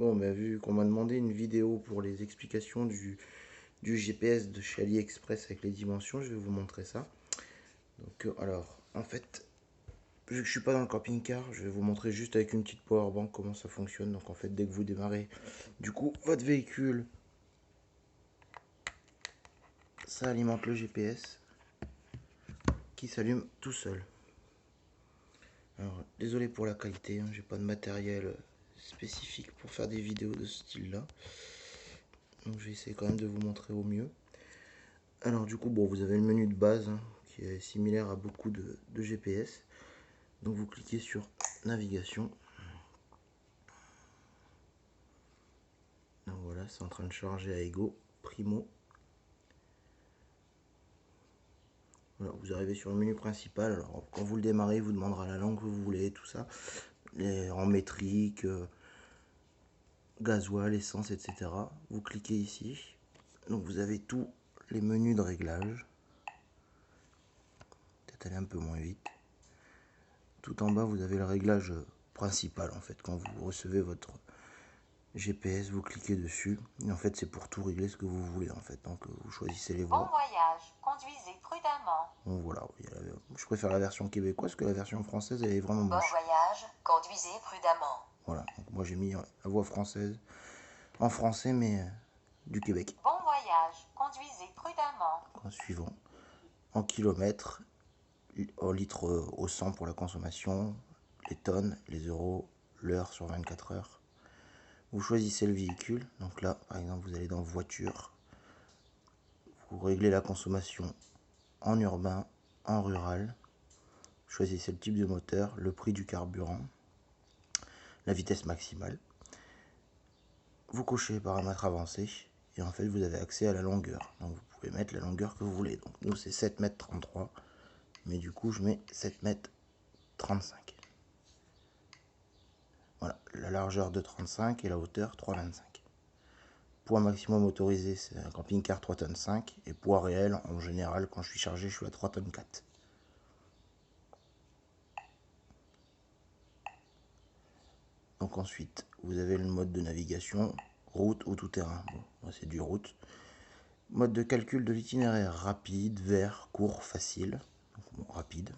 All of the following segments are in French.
Bon, bah, vu qu'on m'a demandé une vidéo pour les explications du GPS de chez AliExpress avec les dimensions, je vais vous montrer ça. Donc, alors, en fait, vu que je suis pas dans le camping-car, je vais vous montrer juste avec une petite powerbank comment ça fonctionne. Donc, en fait, dès que vous démarrez, du coup, votre véhicule, ça alimente le GPS qui s'allume tout seul. Alors, désolé pour la qualité, hein, j'ai pas de matériel spécifique pour faire des vidéos de ce style-là. Donc, je vais essayer quand même de vous montrer au mieux. Alors du coup, bon, vous avez le menu de base hein, qui est similaire à beaucoup de GPS. Donc vous cliquez sur navigation. Donc voilà, c'est en train de charger à Ego Primo. Voilà, vous arrivez sur le menu principal. Alors quand vous le démarrez, il vous demandera la langue que vous voulez, tout ça. En métrique, gasoil, essence, etc. Vous cliquez ici. Donc vous avez tous les menus de réglage. Peut-être aller un peu moins vite. Tout en bas, vous avez le réglage principal en fait. Quand vous recevez votre GPS, vous cliquez dessus. Et en fait, c'est pour tout régler ce que vous voulez en fait. Donc vous choisissez les voies. Bon voyage, conduisez prudemment. Donc voilà, je préfère la version québécoise que la version française, elle est vraiment Bon moche. voyage, conduisez prudemment. Voilà, donc moi j'ai mis la voix française en français, mais du Québec. Bon voyage, conduisez prudemment. Suivant. En kilomètres, au litre au 100 pour la consommation, les tonnes, les euros, l'heure sur 24 heures. Vous choisissez le véhicule. Donc là, par exemple, vous allez dans voiture. Vous réglez la consommation en urbain, en rural. Choisissez le type de moteur, le prix du carburant, la vitesse maximale. Vous cochez les paramètres avancés et en fait vous avez accès à la longueur. Donc vous pouvez mettre la longueur que vous voulez. Donc nous c'est 7,33 m, mais du coup je mets 7,35 m. Voilà, la largeur de 35 et la hauteur 3,25 m. Poids maximum autorisé c'est un camping-car 3,5 tonnes et poids réel en général quand je suis chargé je suis à 3,4 tonnes. Donc ensuite, vous avez le mode de navigation, route ou tout terrain. Bon, moi c'est du route. Mode de calcul de l'itinéraire, rapide, vert, court, facile. Donc, bon, rapide.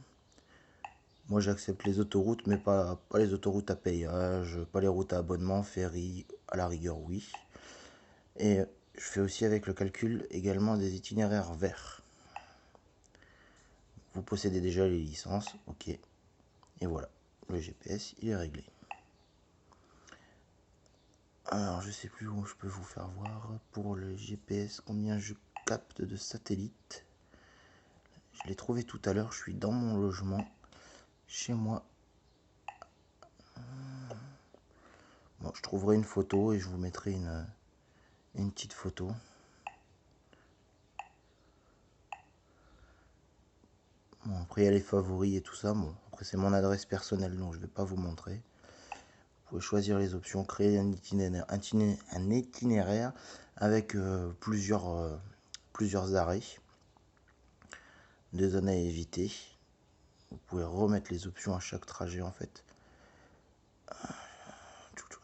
Moi j'accepte les autoroutes, mais pas les autoroutes à péage, pas les routes à abonnement, ferry, à la rigueur oui. Et je fais aussi avec le calcul également des itinéraires verts. Vous possédez déjà les licences, ok. Et voilà, le GPS il est réglé. Alors, je sais plus où je peux vous faire voir pour le GPS combien je capte de satellites. Je l'ai trouvé tout à l'heure, je suis dans mon logement, chez moi. Bon, je trouverai une photo et je vous mettrai une petite photo. Bon, après, il y a les favoris et tout ça. Bon, après, c'est mon adresse personnelle, donc je ne vais pas vous montrer. Vous pouvez choisir les options, créer un itinéraire avec plusieurs arrêts, des zones à éviter. Vous pouvez remettre les options à chaque trajet en fait.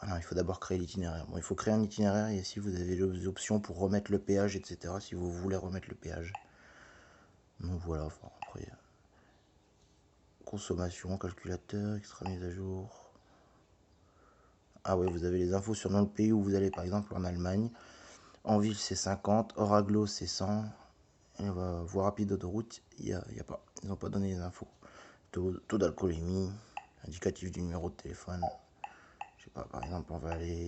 Ah non, il faut d'abord créer l'itinéraire. Bon, il faut créer un itinéraire et ici vous avez les options pour remettre le péage, etc. si vous voulez remettre le péage. Donc voilà, enfin, après, consommation, calculateur, extra mise à jour. Ah ouais, vous avez les infos sur le pays où vous allez, par exemple en Allemagne. En ville c'est 50, hors agglo c'est 100. Et voie rapide d'autoroute, il n'y a pas. Ils n'ont pas donné les infos. Taux d'alcoolémie, indicatif du numéro de téléphone. Je sais pas, par exemple on va aller...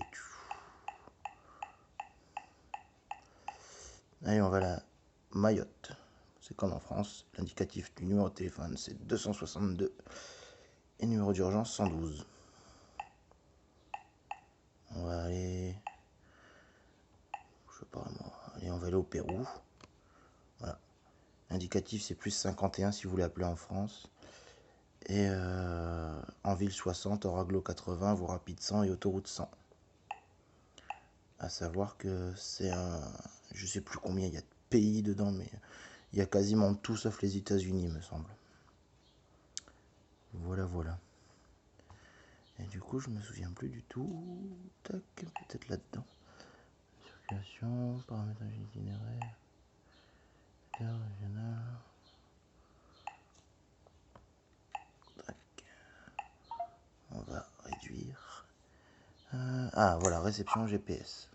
Allez, on va à la Mayotte. C'est comme en France. L'indicatif du numéro de téléphone, c'est 262. Et numéro d'urgence, 112. On va aller... Je sais pas moi. Allez, on va aller au Pérou. Voilà. L'indicatif, c'est plus 51 si vous voulez appeler en France. Et en ville 60, hors agglo 80, voie rapide 100 et autoroute 100. À savoir que c'est un... Je sais plus combien il y a de pays dedans, mais il y a quasiment tout sauf les États-Unis, me semble. Voilà, voilà. Et du coup, je me souviens plus du tout. Tac. peut-être là-dedans. Circulation, paramétrage itinéraire, carte régionale. On va réduire. Ah voilà, réception GPS.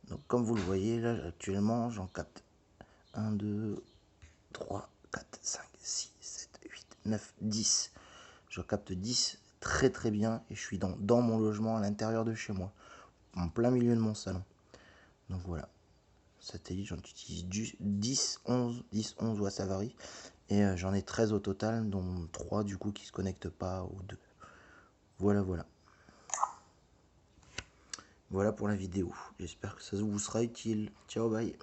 Donc comme vous le voyez, là actuellement j'en capte 1, 2, 3, 4, 5, 6, 7, 8, 9, 10. Je capte 10 très très bien et je suis dans mon logement à l'intérieur de chez moi, en plein milieu de mon salon. Donc voilà, satellite, j'en utilise 10, 11, 10, 11, ouais, ça varie. Et j'en ai 13 au total, dont 3 du coup qui se connectent pas ou 2. Voilà, voilà. Voilà pour la vidéo. J'espère que ça vous sera utile. Ciao, bye.